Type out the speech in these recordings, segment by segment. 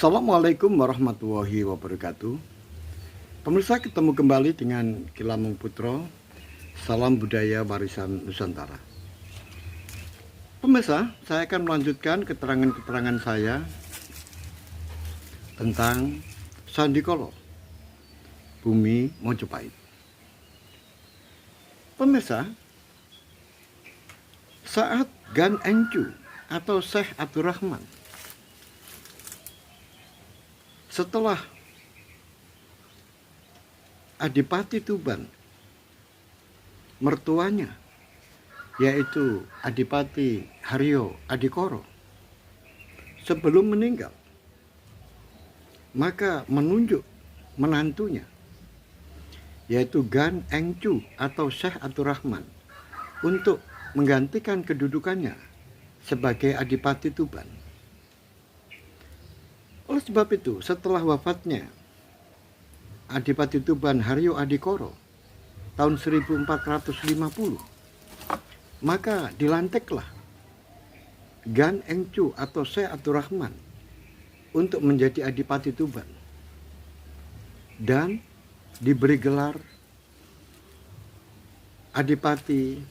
Assalamualaikum warahmatullahi wabarakatuh. Pemirsa, ketemu kembali dengan Kilamung Putro. Salam budaya warisan Nusantara. Pemirsa, saya akan melanjutkan keterangan-keterangan saya tentang Sandikolo, Bumi Mojopahit. Pemirsa, saat Gan Engcu atau Syekh Abdurrahman setelah Adipati Tuban, mertuanya yaitu Adipati Haryo Adikoro, sebelum meninggal, maka menunjuk menantunya yaitu Gan Engcu atau Syekh Abdurrahman untuk menggantikan kedudukannya sebagai Adipati Tuban. Oleh sebab itu, setelah wafatnya Adipati Tuban Haryo Adikoro tahun 1450, maka dilantiklah Gan Engcu atau Syekh Abdurrahman untuk menjadi Adipati Tuban dan diberi gelar Adipati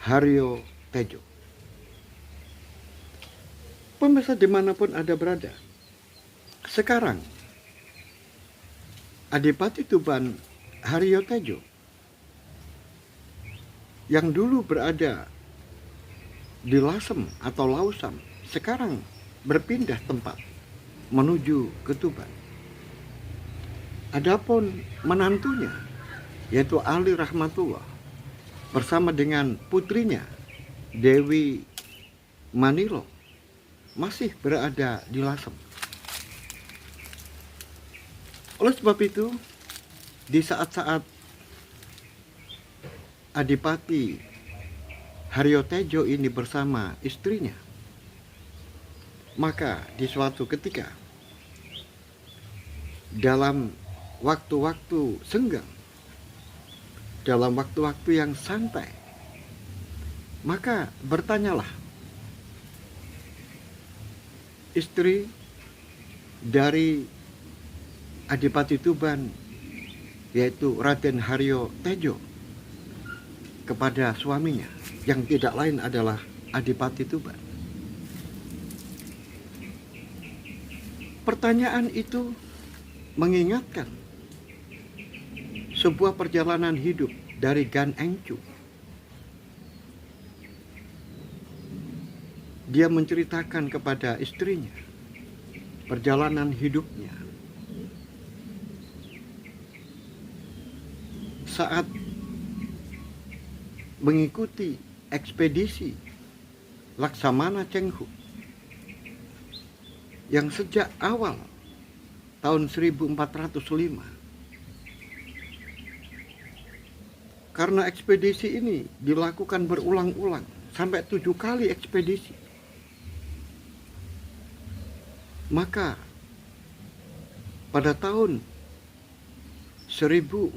Haryo Tejo. Pemirsa dimanapun Anda berada, sekarang Adipati Tuban Haryo Tejo yang dulu berada di Lasem atau Lausam, sekarang berpindah tempat menuju ke Tuban. Adapun menantunya yaitu Ali Rahmatullah bersama dengan putrinya Dewi Manilo masih berada di Lasem. Oleh sebab itu, di saat-saat Adipati Haryo Tejo ini bersama istrinya, maka di suatu ketika dalam waktu-waktu senggang, dalam waktu-waktu yang santai, maka bertanyalah istri dari Adipati Tuban yaitu Raden Haryo Tejo kepada suaminya yang tidak lain adalah Adipati Tuban. Pertanyaan itu mengingatkan sebuah perjalanan hidup dari Gan Engcu. Dia menceritakan kepada istrinya perjalanan hidupnya saat mengikuti ekspedisi Laksamana Chenghu yang sejak awal tahun 1405, karena ekspedisi ini dilakukan berulang-ulang sampai 7 kali ekspedisi, maka pada tahun 1409,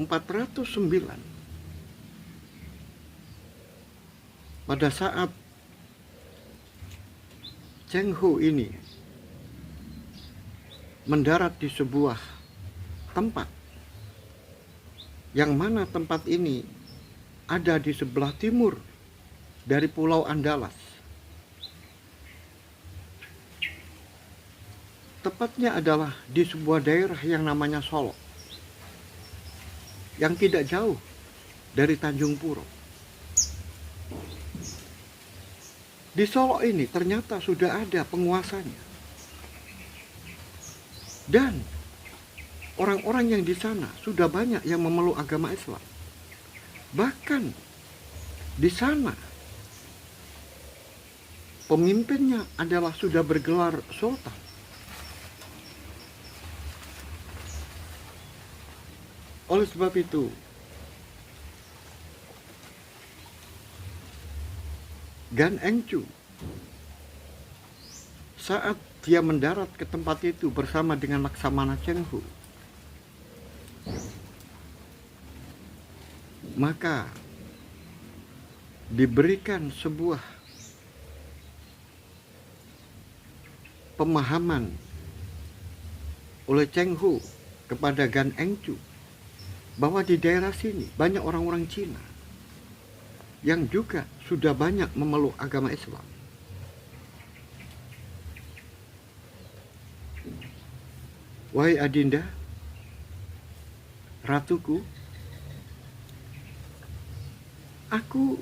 pada saat Chenghu ini mendarat di sebuah tempat, yang mana tempat ini ada di sebelah timur dari Pulau Andalas. Tepatnya adalah di sebuah daerah yang namanya Solok, yang tidak jauh dari Tanjung Puro. Di Solok ini ternyata sudah ada penguasanya, dan orang-orang yang di sana sudah banyak yang memeluk agama Islam. Bahkan di sana pemimpinnya adalah sudah bergelar sultan. Oleh sebab itu, Gan Engcu saat dia mendarat ke tempat itu bersama dengan Laksamana Chenghu, maka diberikan sebuah pemahaman oleh Cheng Hu kepada Gan Engcu bahwa di daerah sini banyak orang-orang Cina yang juga sudah banyak memeluk agama Islam. Wahai Adinda, ratuku, aku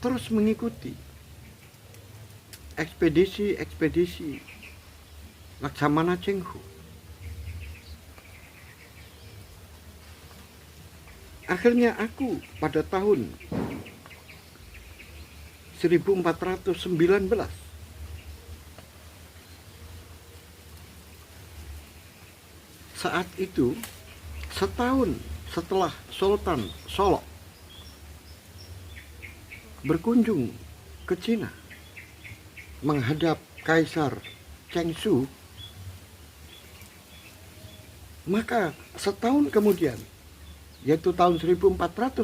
terus mengikuti ekspedisi Laksamana Cheng Hu. Akhirnya aku pada tahun 1419, saat itu setahun setelah Sultan Solok berkunjung ke Cina menghadap Kaisar Cheng Su, maka setahun kemudian, yaitu tahun 1419,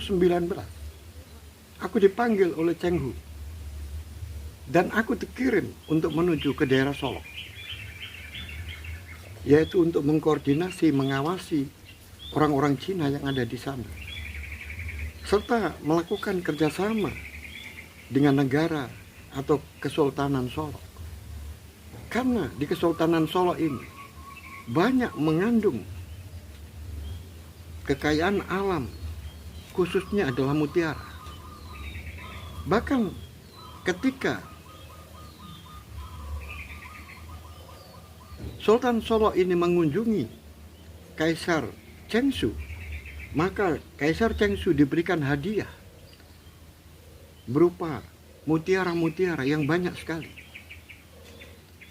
aku dipanggil oleh Cheng Hu dan aku dikirim untuk menuju ke daerah Solok, yaitu untuk mengkoordinasi, mengawasi orang-orang Cina yang ada di sana, serta melakukan kerjasama dengan negara atau Kesultanan Solok. Karena di Kesultanan Solok ini banyak mengandung kekayaan alam, khususnya adalah mutiara. Bahkan ketika Sultan Solok ini mengunjungi Kaisar Cheng Su, maka Kaisar Cheng Su diberikan hadiah berupa mutiara-mutiara yang banyak sekali.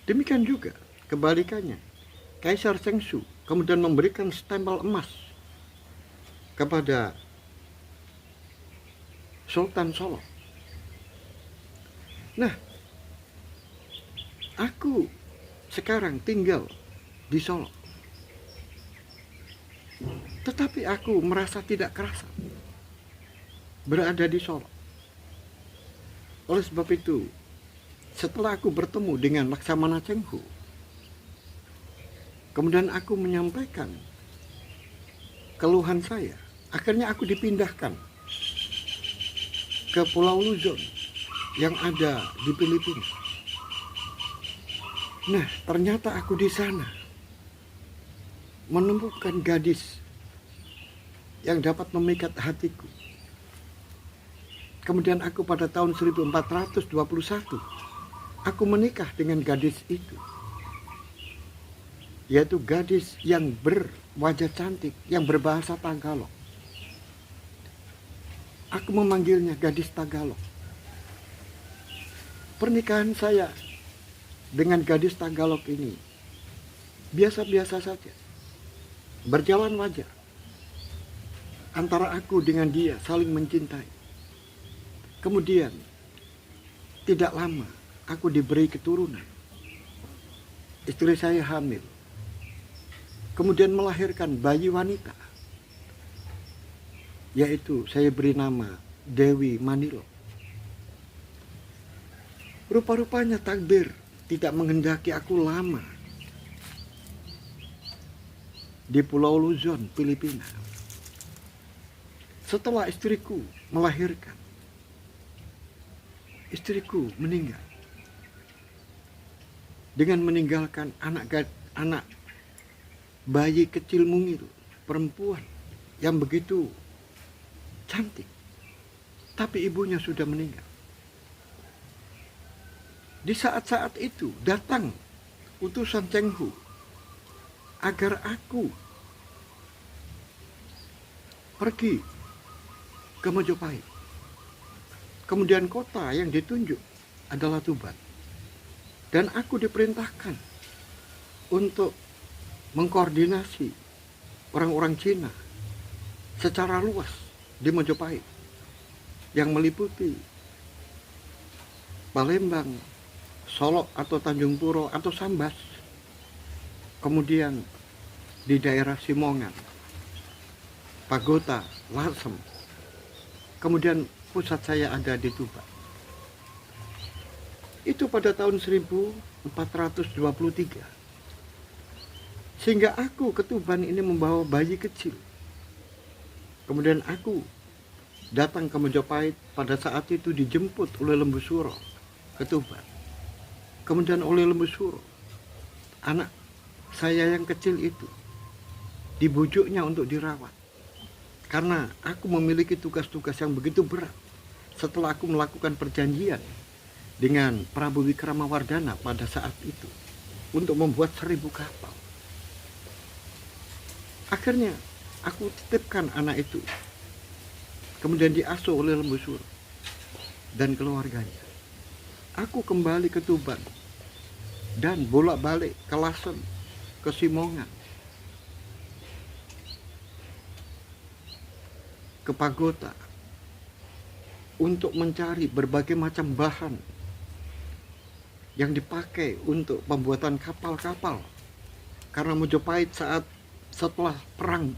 Demikian juga kebalikannya, Kaisar Cheng Su kemudian memberikan stempel emas kepada Sultan Solok. Nah, aku sekarang tinggal di Solok, tetapi aku merasa tidak kerasa berada di Solok. Oleh sebab itu, setelah aku bertemu dengan Laksamana Cheng Hu, kemudian aku menyampaikan keluhan saya. Akhirnya aku dipindahkan ke Pulau Luzon yang ada di Filipina. Nah, ternyata aku di sana menemukan gadis yang dapat memikat hatiku. Kemudian aku pada tahun 1421, aku menikah dengan gadis itu. Yaitu gadis yang berwajah cantik, yang berbahasa Tagalog. Aku memanggilnya gadis Tagalog. Pernikahan saya dengan gadis Tagalog ini biasa-biasa saja, berjalan wajar. Antara aku dengan dia saling mencintai. Kemudian tidak lama aku diberi keturunan. Istri saya hamil, kemudian melahirkan bayi wanita, yaitu saya beri nama Dewi Manilo. Rupa-rupanya takdir tidak menghendaki aku lama di Pulau Luzon, Filipina. Setelah istriku melahirkan, istriku meninggal dengan meninggalkan anak bayi kecil mungil perempuan yang begitu cantik, tapi ibunya sudah meninggal. Di saat-saat itu datang utusan Cheng Hu agar aku pergi ke Mojopahit. Kemudian kota yang ditunjuk adalah Tuban. Dan aku diperintahkan untuk mengkoordinasi orang-orang Cina secara luas di Mojopahit yang meliputi Palembang, Solok atau Tanjung Puro atau Sambas. Kemudian di daerah Simongan, Pagota, Lasem. Kemudian pusat saya ada di Tuban. Itu pada tahun 1421. 1423. Sehingga aku ke Tuban ini membawa bayi kecil. Kemudian aku datang ke Mojopahit, pada saat itu dijemput oleh Lembu Suro ke Tuban. Kemudian oleh Lembu Suro, anak saya yang kecil itu dibujuknya untuk dirawat. Karena aku memiliki tugas-tugas yang begitu berat setelah aku melakukan perjanjian dengan Prabu Wikramawardhana pada saat itu untuk membuat 1000 kapal. Akhirnya aku titipkan anak itu, kemudian diasuh oleh Lembu Suro dan keluarganya. Aku kembali ke Tuban dan bolak-balik ke Lasem, ke Simongan, ke Pagota untuk mencari berbagai macam bahan yang dipakai untuk pembuatan kapal-kapal. Karena Mojopahit setelah perang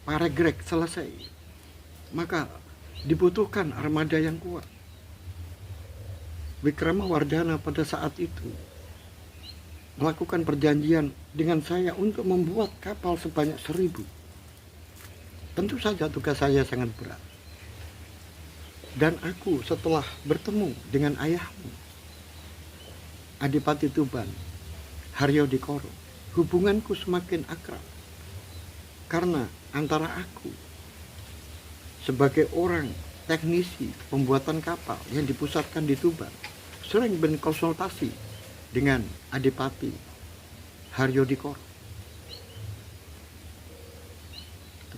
Paregreg selesai, maka dibutuhkan armada yang kuat. Wikramawardhana pada saat itu melakukan perjanjian dengan saya untuk membuat kapal sebanyak 1000. Tentu saja tugas saya sangat berat. Dan aku setelah bertemu dengan ayahmu, Adipati Tuban, Haryodikoro, hubunganku semakin akrab. Karena antara aku sebagai orang teknisi pembuatan kapal yang dipusatkan di Tuban sering berkonsultasi dengan Adipati Haryodikoro.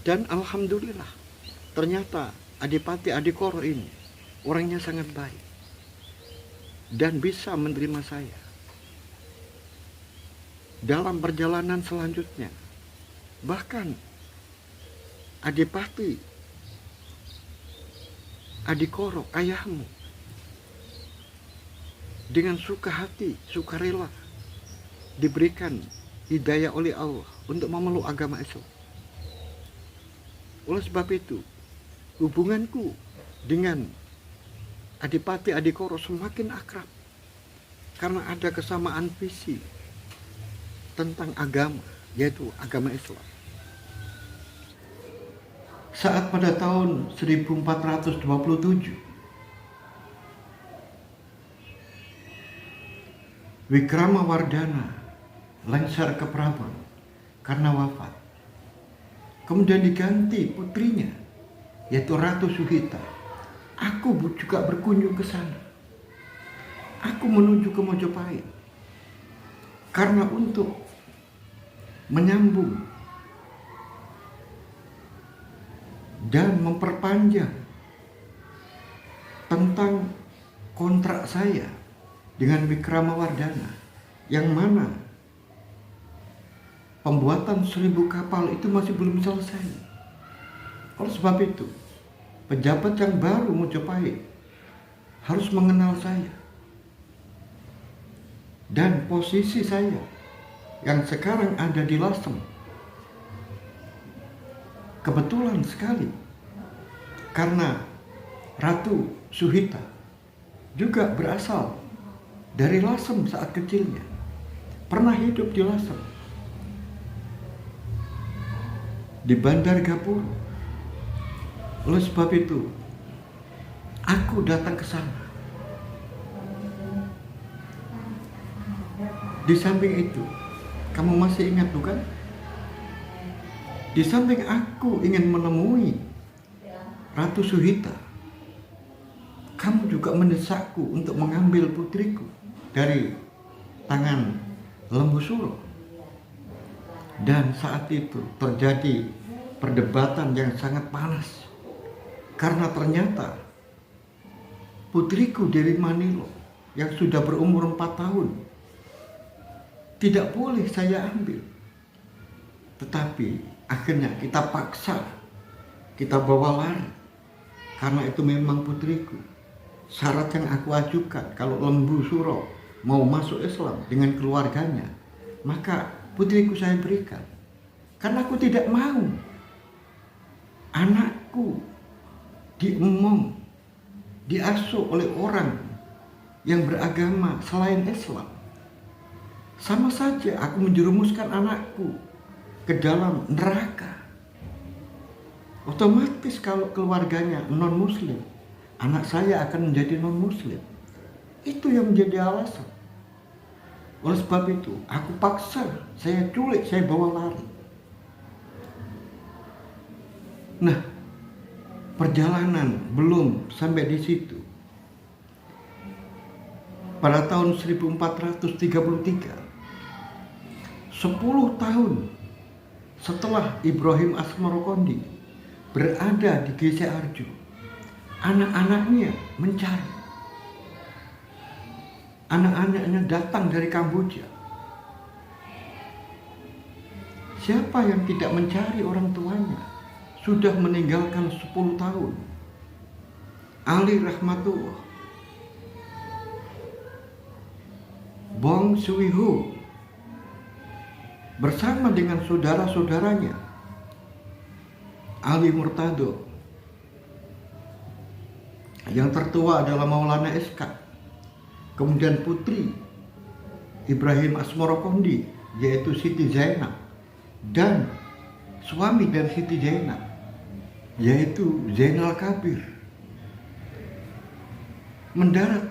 Dan alhamdulillah, ternyata Adipati Adikoro ini orangnya sangat baik dan bisa menerima saya. Dalam perjalanan selanjutnya, bahkan Adipati Adikoro, ayahmu, dengan suka hati, sukarela diberikan hidayah oleh Allah untuk memeluk agama Islam. Oleh sebab itu, hubunganku dengan Adipati Adikoro semakin akrab karena ada kesamaan visi tentang agama, yaitu agama Islam. Saat pada tahun 1427 Wikramawardhana lengser ke Prabon karena wafat, kemudian diganti putrinya, yaitu Ratu Suhita. Aku juga berkunjung ke sana. Aku menuju ke Mojopahit karena untuk menyambung dan memperpanjang tentang kontrak saya dengan Wikramawardhana, yang mana pembuatan 1000 kapal itu masih belum selesai. Oleh sebab itu, pejabat yang baru Mojopahit harus mengenal saya. Dan posisi saya yang sekarang ada di Lasem, kebetulan sekali karena Ratu Suhita juga berasal dari Lasem saat kecilnya, pernah hidup di Lasem, di Bandar Gapura. Oleh sebab itu, aku datang ke sana. Di samping itu, kamu masih ingat bukan? Di samping aku ingin menemui Ratu Suhita, kamu juga mendesakku untuk mengambil putriku dari tangan Lembu Suro. Dan saat itu terjadi perdebatan yang sangat panas, karena ternyata putriku Dewi Manilo yang sudah berumur 4 tahun tidak boleh saya ambil. Tetapi akhirnya kita paksa, kita bawa lari, karena itu memang putriku. Syarat yang aku ajukan, kalau Lembu Suro mau masuk Islam dengan keluarganya, maka putriku saya berikan. Karena aku tidak mau anakku diemong, diasuh oleh orang yang beragama selain Islam. Sama saja aku menjerumuskan anakku ke dalam neraka. Otomatis kalau keluarganya non-muslim, anak saya akan menjadi non-muslim. Itu yang menjadi alasan. Oleh sebab itu, aku paksa, saya culik, saya bawa lari. Nah, perjalanan belum sampai di situ. Pada tahun 1433, 10 tahun setelah Ibrahim Asmarokondi berada di Gese Arjo, anak-anaknya mencari. Anak-anaknya datang dari Kamboja. Siapa yang tidak mencari orang tuanya? Sudah meninggalkan 10 tahun. Ali Rahmatullah, Bong Suiho, bersama dengan saudara-saudaranya, Ali Murtado, yang tertua adalah Maulana SK, kemudian putri Ibrahim Asmarokondi, yaitu Siti Zainab, dan suami dari Siti Zainab, yaitu Zainal Kabir, mendarat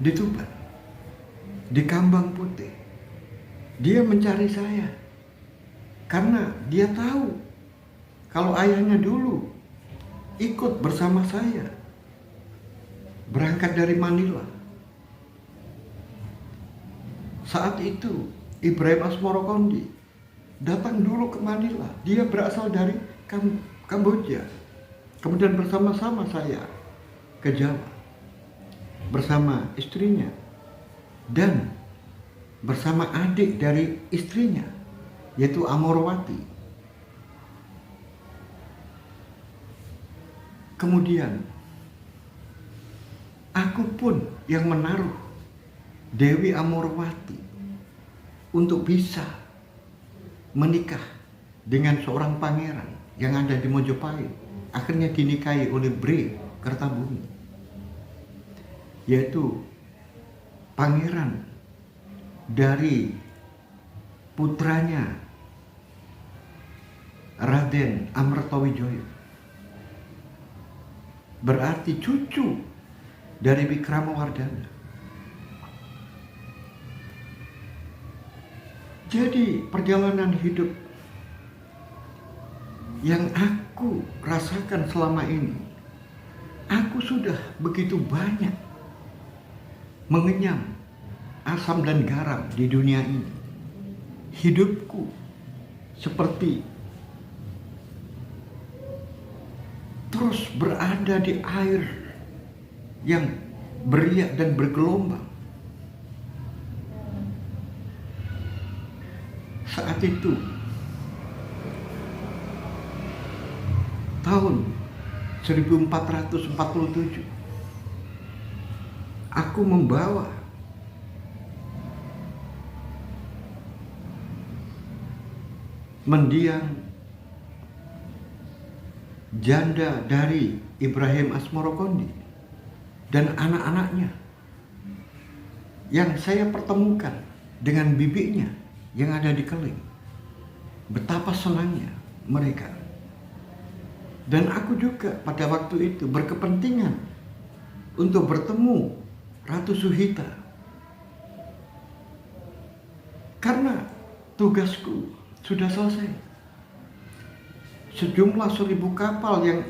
di Tuban, di Kambang Putih. Dia mencari saya karena dia tahu kalau ayahnya dulu ikut bersama saya berangkat dari Manila. Saat itu Ibrahim Asmarokondi datang dulu ke Manila. Dia berasal dari Kamboja. Kemudian bersama-sama saya ke Jawa bersama istrinya dan bersama adik dari istrinya, yaitu Amorwati. Kemudian aku pun yang menaruh Dewi Amorwati untuk bisa menikah dengan seorang pangeran yang ada di Mojopahit. Akhirnya dinikahi oleh Bre Kertabumi, yaitu pangeran dari putranya Raden Amrtawijoyo, berarti cucu dari Wikramawardhana. Jadi perjalanan hidup yang aku rasakan selama ini, aku sudah begitu banyak mengenyam asam dan garam di dunia ini. Hidupku seperti terus berada di air yang beriak dan bergelombang. Saat itu tahun 1447, aku membawa mendiang janda dari Ibrahim Asmarokondi dan anak-anaknya yang saya pertemukan dengan bibinya yang ada di Keling. Betapa senangnya mereka. Dan aku juga pada waktu itu berkepentingan untuk bertemu Ratu Suhita, karena tugasku sudah selesai. Sejumlah 1000 kapal yang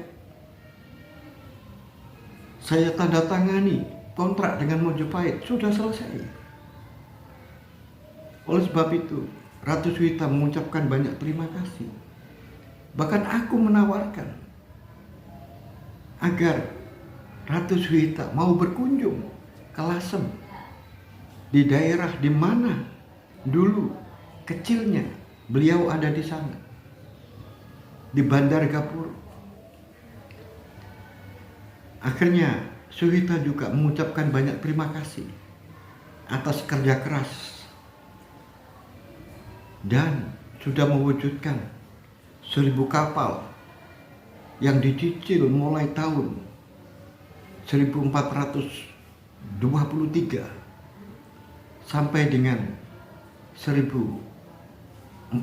saya tanda tangani kontrak dengan Mojopahit sudah selesai. Oleh sebab itu, Ratu Suhita mengucapkan banyak terima kasih. Bahkan aku menawarkan agar Ratu Suhita mau berkunjung ke Lasem, di daerah di mana dulu kecilnya beliau ada di sana, di Bandar Gapura. Akhirnya Suhita juga mengucapkan banyak terima kasih atas kerja keras dan sudah mewujudkan 1000 kapal yang dicicil mulai tahun 1423 sampai dengan 1447,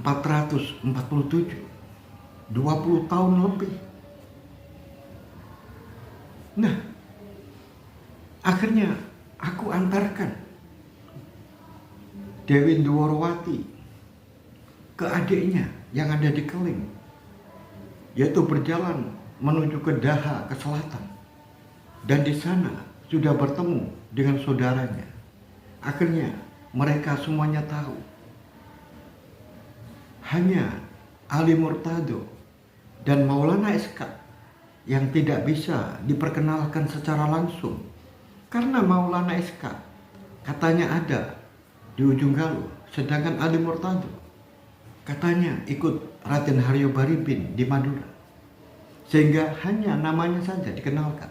20 tahun lebih. Nah, akhirnya aku antarkan Dewi Ndworowati ke adiknya yang ada di Keling, yaitu berjalan menuju ke Daha, ke selatan. Dan di sana sudah bertemu dengan saudaranya. Akhirnya mereka semuanya tahu hanya Ali Murtado dan Maulana SK yang tidak bisa diperkenalkan secara langsung, karena Maulana SK katanya ada di ujung Galuh, sedangkan Ali Murtado katanya ikut Raden Haryo Baribin di Madura, sehingga hanya namanya saja dikenalkan.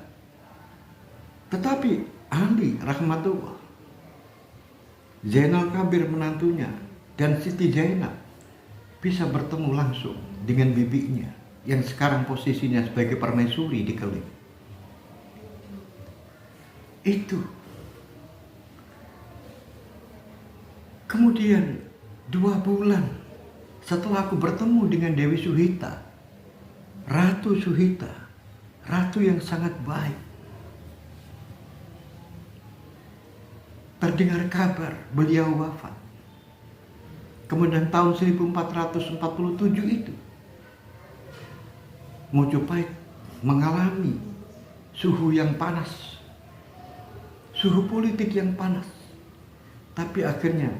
Tetapi Ali rahmatullah, Zainal Kabir menantunya, dan Siti Zainab bisa bertemu langsung dengan bibinya yang sekarang posisinya sebagai permaisuri di Keling. Itu. Kemudian 2 bulan setelah aku bertemu dengan Dewi Suhita, Ratu Suhita, ratu yang sangat baik, terdengar kabar beliau wafat. Kemudian tahun 1447 itu Mojopahit mengalami suhu yang panas, suhu politik yang panas. Tapi akhirnya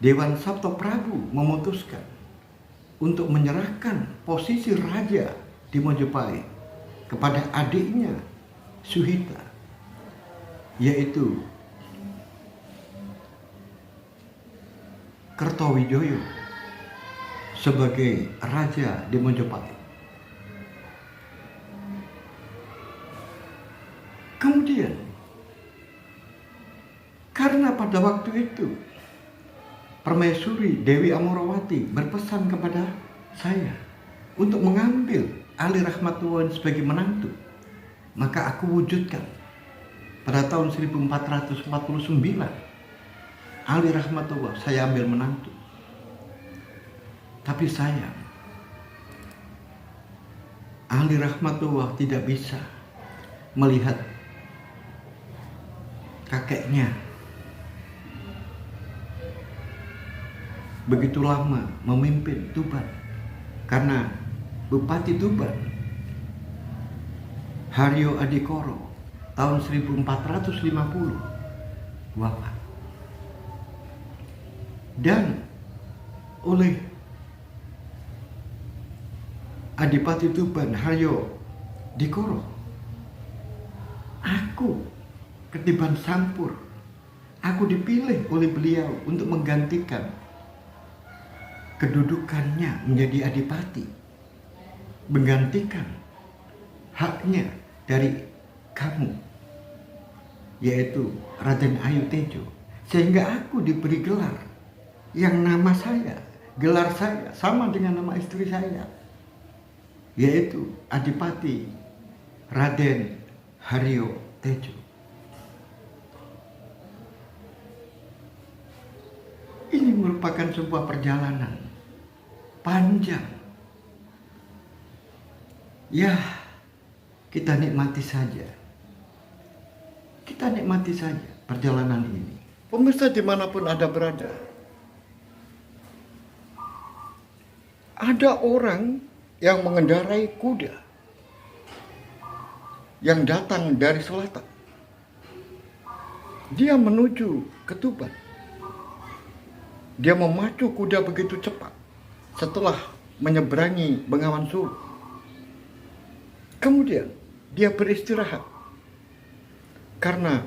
Dewan Sabto Prabu memutuskan untuk menyerahkan posisi raja di Mojopahit kepada adiknya Suhita, yaitu Kertowijoyo sebagai raja di Mojopahit. Kemudian, karena pada waktu itu Permaisuri Dewi Amorowati berpesan kepada saya untuk mengambil Ali Rahmatullah sebagai menantu, maka aku wujudkan pada tahun 1449 Ali Rahmatullah saya ambil menantu. Tapi sayang, Ali Rahmatullah tidak bisa melihat kakeknya begitu lama memimpin Tuban, karena Bupati Tuban Haryo Adikoro tahun 1450 wafat. Dan oleh Adipati Tuban Haryo Dikoro, aku ketiban Sampur, aku dipilih oleh beliau untuk menggantikan kedudukannya menjadi adipati, menggantikan haknya dari kamu, yaitu Raden Ayu Tejo, sehingga aku diberi gelar yang nama saya, gelar saya sama dengan nama istri saya, yaitu Adipati Raden Haryo Tejo. Ini merupakan sebuah perjalanan panjang. Ya, kita nikmati saja. Kita nikmati saja perjalanan ini. Pemirsa dimanapun Anda berada, ada orang yang mengendarai kuda yang datang dari selatan. Dia menuju ke Tuban. Dia memacu kuda begitu cepat setelah menyeberangi Bengawan Solo. Kemudian dia beristirahat karena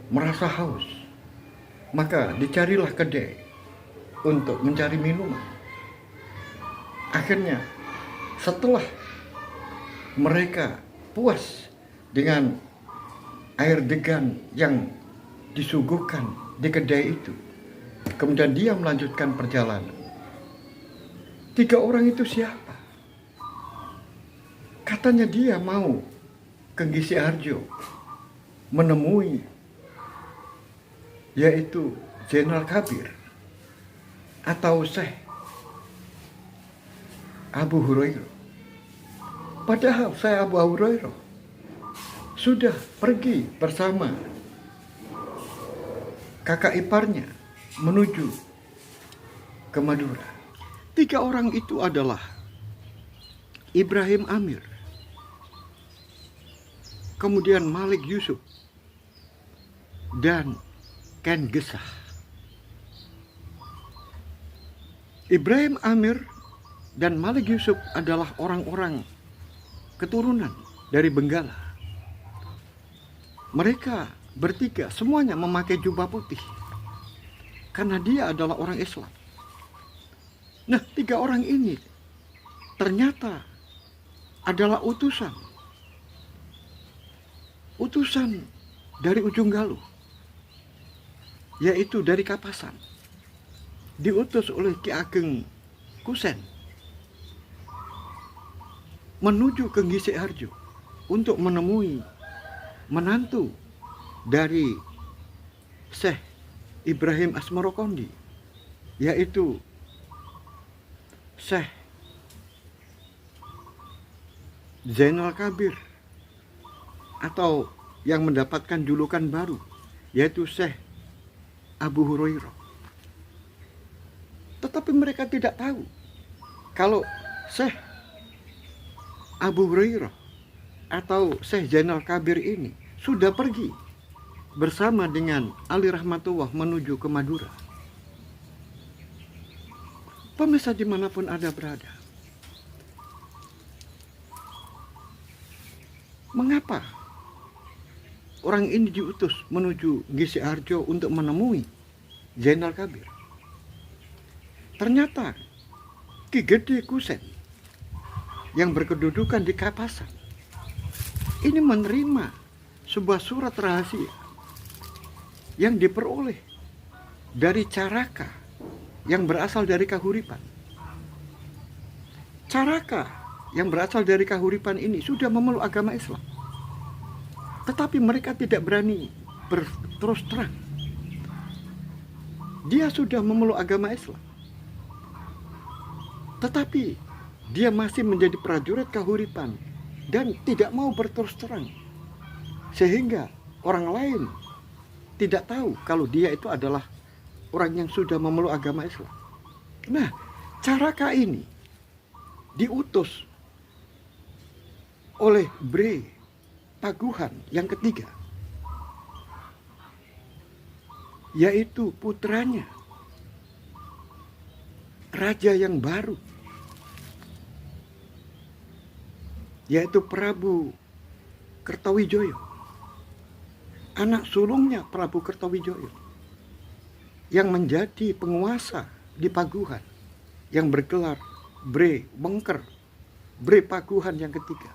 merasa haus. Maka dicarilah kedai untuk mencari minuman. Akhirnya setelah mereka puas dengan air degan yang disuguhkan di kedai itu, kemudian dia melanjutkan perjalanan. 3 orang itu siapa? Katanya dia mau ke Gisi Harjo menemui yaitu Zainal Kabir atau Syekh Abu Hurairah. Padahal Syekh Abu Hurairah sudah pergi bersama kakak iparnya menuju ke Madura. 3 orang itu adalah Ibrahim Amir, kemudian Malik Yusuf, dan Ken Gesah. Ibrahim Amir dan Malik Yusuf adalah orang-orang keturunan dari Benggala. Mereka bertiga semuanya memakai jubah putih karena dia adalah orang Islam. Nah, 3 orang ini ternyata adalah utusan dari ujung Galuh, yaitu dari Kapasan, diutus oleh Ki Ageng Kusen menuju ke Ngisik Harjo untuk menemui menantu dari Syekh Ibrahim Asmarokondi, yaitu Syekh Zainal Kabir, atau yang mendapatkan julukan baru yaitu Syekh Abu Hurairah. Tetapi mereka tidak tahu kalau Syekh Abu Hurairah atau Syekh Zainal Kabir ini sudah pergi bersama dengan Ali Rahmatullah menuju ke Madura. Pemirsa dimanapun Anda berada, mengapa orang ini diutus menuju Ngisik Harjo untuk menemui Zainal Kabir? Ternyata Ki Gede Kusen yang berkedudukan di Kapasan ini menerima sebuah surat rahasia yang diperoleh dari Caraka yang berasal dari Kahuripan. Caraka yang berasal dari Kahuripan ini sudah memeluk agama Islam, tetapi mereka tidak berani berterus terang. Dia sudah memeluk agama Islam, tetapi dia masih menjadi prajurit Kahuripan dan tidak mau berterus terang, sehingga orang lain tidak tahu kalau dia itu adalah orang yang sudah memeluk agama Islam. Nah, Caraka ini diutus oleh Bre Paguhan yang ketiga, yaitu putranya raja yang baru, yaitu Prabu Kertawijaya, anak sulungnya Prabu Kertawijaya, yang menjadi penguasa di Paguhan, yang bergelar Bre Wengker, Bre Paguhan yang ketiga.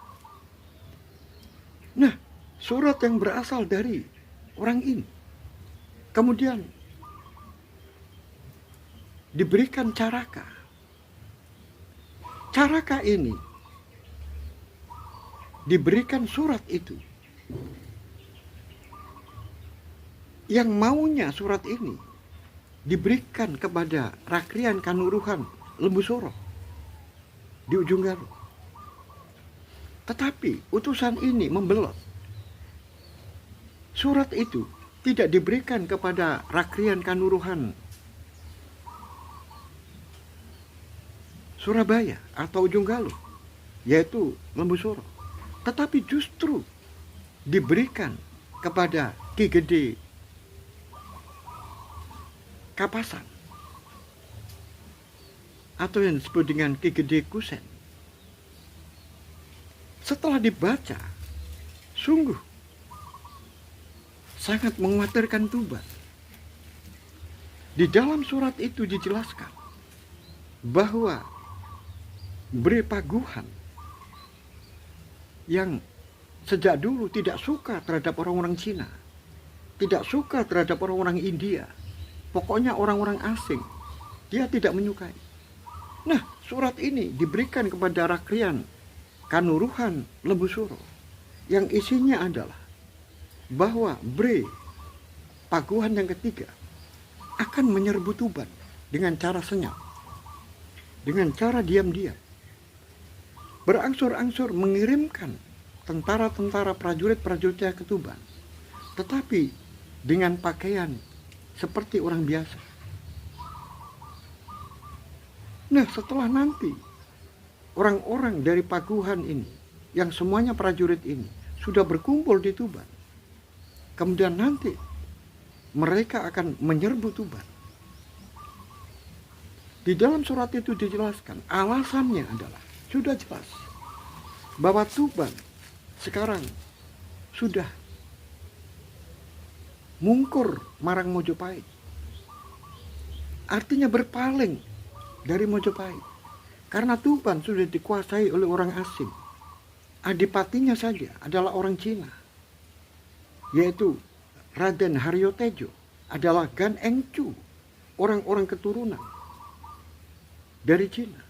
Nah, surat yang berasal dari orang ini kemudian diberikan Caraka. Caraka ini diberikan surat itu, yang maunya surat ini diberikan kepada Rakrian Kanuruhan Lembu Soro di ujung Galuh. Tetapi utusan ini membelot. Surat itu tidak diberikan kepada Rakrian Kanuruhan Surabaya atau ujung Galuh, yaitu Lembu Soro, tetapi justru diberikan kepada Ki Gede Kapasan atau yang disebut dengan Ki Gede Kusen. Setelah dibaca, sungguh sangat mengkhawatirkan Tuban. Di dalam surat itu dijelaskan bahwa Bre Paguhan yang sejak dulu tidak suka terhadap orang-orang Cina, tidak suka terhadap orang-orang India, pokoknya orang-orang asing, dia tidak menyukai. Nah, surat ini diberikan kepada Rakrian Kanuruhan Lembu Soro, yang isinya adalah bahwa Bre Paguhan yang ketiga akan menyerbu Tuban dengan cara senyap, dengan cara diam-diam, berangsur-angsur mengirimkan tentara-tentara prajurit-prajuritnya ke Tuban, tetapi dengan pakaian seperti orang biasa. Nah, setelah nanti orang-orang dari Pakuhan ini, yang semuanya prajurit ini, sudah berkumpul di Tuban, kemudian nanti mereka akan menyerbu Tuban. Di dalam surat itu dijelaskan, alasannya adalah sudah jelas bahwa Tuban sekarang sudah mungkur marang Mojopahit. Artinya berpaling dari Mojopahit. Karena Tuban sudah dikuasai oleh orang asing. Adipatinya saja adalah orang Cina, yaitu Raden Haryo Tejo, adalah Gan Engcu, orang-orang keturunan dari Cina.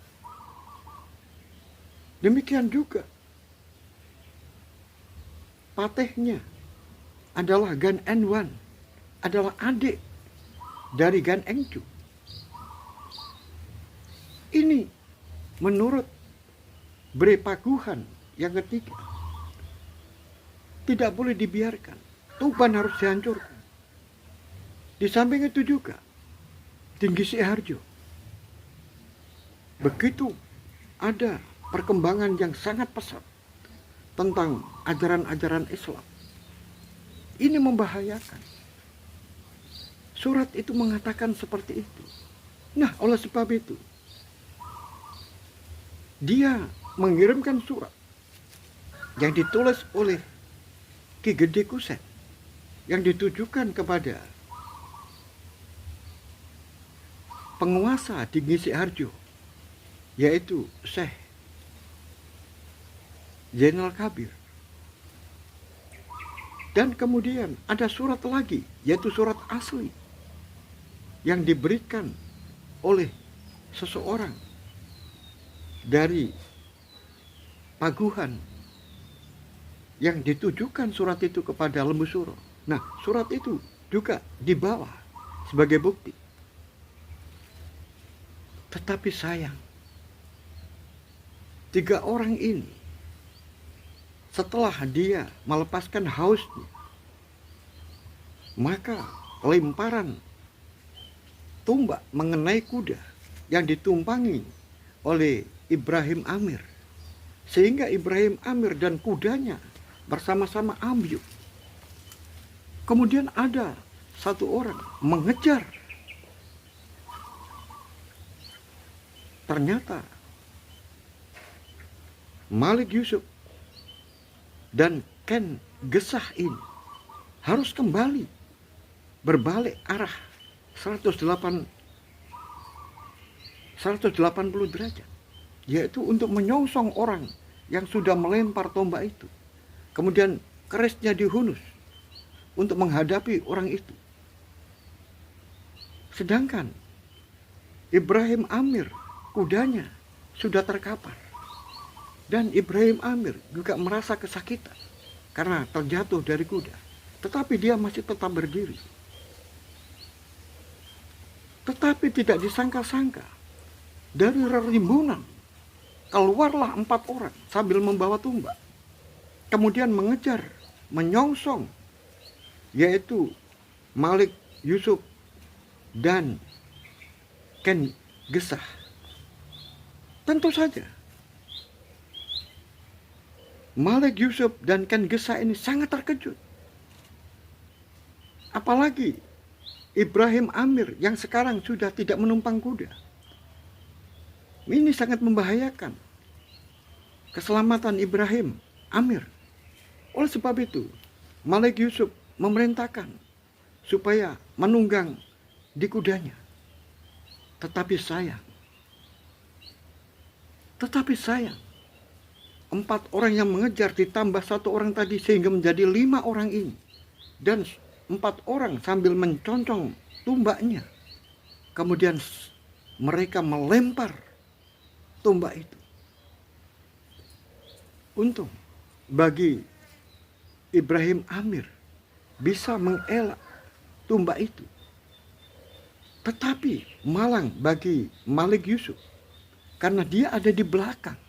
Demikian juga patehnya adalah Gan Enwan, adalah adik dari Gan Engcu. Ini menurut Bre Pakuhan yang ketiga. Tidak boleh dibiarkan. Tuban harus dihancurkan. Di samping itu juga Tinggi Si Harjo. Begitu ada perkembangan yang sangat pesat tentang ajaran-ajaran Islam. Ini membahayakan. Surat itu mengatakan seperti itu. Nah, oleh sebab itu, dia mengirimkan surat yang ditulis oleh Ki Gede Kusen yang ditujukan kepada penguasa di Ngisi Harjo, yaitu Syekh Zainal Kabir. Dan kemudian ada surat lagi, yaitu surat asli yang diberikan oleh seseorang dari Pakuhan yang ditujukan surat itu kepada Lembu Suro. Nah, surat itu juga dibawa sebagai bukti. Tetapi sayang, 3 orang ini setelah dia melepaskan hausnya, maka lemparan tumbak mengenai kuda yang ditumpangi oleh Ibrahim Amir, sehingga Ibrahim Amir dan kudanya bersama-sama ambyuk. Kemudian ada satu orang mengejar. Ternyata Malik Yusuf dan Ken Gesah ini harus kembali berbalik arah 180 derajat, yaitu untuk menyongsong orang yang sudah melempar tombak itu. Kemudian kerisnya dihunus untuk menghadapi orang itu. Sedangkan Ibrahim Amir, kudanya sudah terkapar. Dan Ibrahim Amir juga merasa kesakitan karena terjatuh dari kuda. Tetapi dia masih tetap berdiri. Tetapi tidak disangka-sangka, dari rimbunan keluarlah 4 orang sambil membawa tumbak. Kemudian mengejar, menyongsong, yaitu Malik Yusuf dan Ken Gesah. Tentu saja Malik Yusuf dan Ken Gesah ini sangat terkejut. Apalagi Ibrahim Amir yang sekarang sudah tidak menumpang kuda. Ini sangat membahayakan keselamatan Ibrahim Amir. Oleh sebab itu, Malik Yusuf memerintahkan supaya menunggang di kudanya. Tetapi sayang, 4 orang yang mengejar ditambah 1 orang tadi, sehingga menjadi 5 orang ini. Dan 4 orang sambil menconcong tumbaknya. Kemudian mereka melempar tumbak itu. Untung bagi Ibrahim Amir bisa mengelak tumbak itu. Tetapi malang bagi Malik Yusuf, karena dia ada di belakang,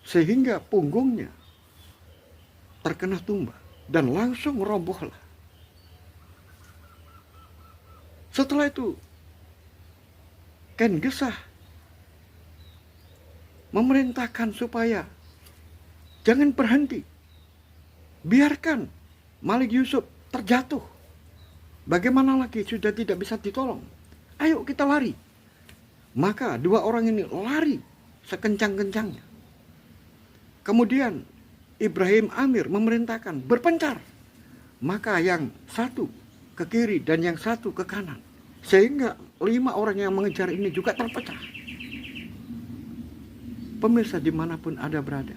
sehingga punggungnya terkena tumbal dan langsung robohlah. Setelah itu Ken Gesah memerintahkan supaya jangan berhenti, biarkan Malik Yusuf terjatuh. Bagaimana lagi, sudah tidak bisa ditolong. Ayo kita lari. Maka dua orang ini lari sekencang-kencangnya. Kemudian Ibrahim Amir memerintahkan berpencar. Maka yang satu ke kiri dan yang satu ke kanan. Sehingga 5 orang yang mengejar ini juga terpecah. Pemirsa dimanapun Anda berada,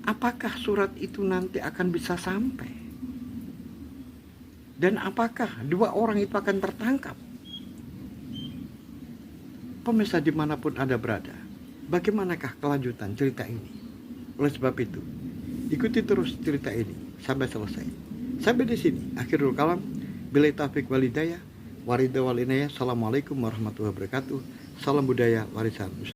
apakah surat itu nanti akan bisa sampai? Dan apakah 2 orang itu akan tertangkap? Pemirsa dimanapun Anda berada, bagaimanakah kelanjutan cerita ini? Oleh sebab itu, ikuti terus cerita ini sampai selesai. Sampai di sini, akhirul kalam. Billahi taufiq wal hidayah. Waridha wal inayah. Assalamualaikum warahmatullahi wabarakatuh. Salam budaya warisan.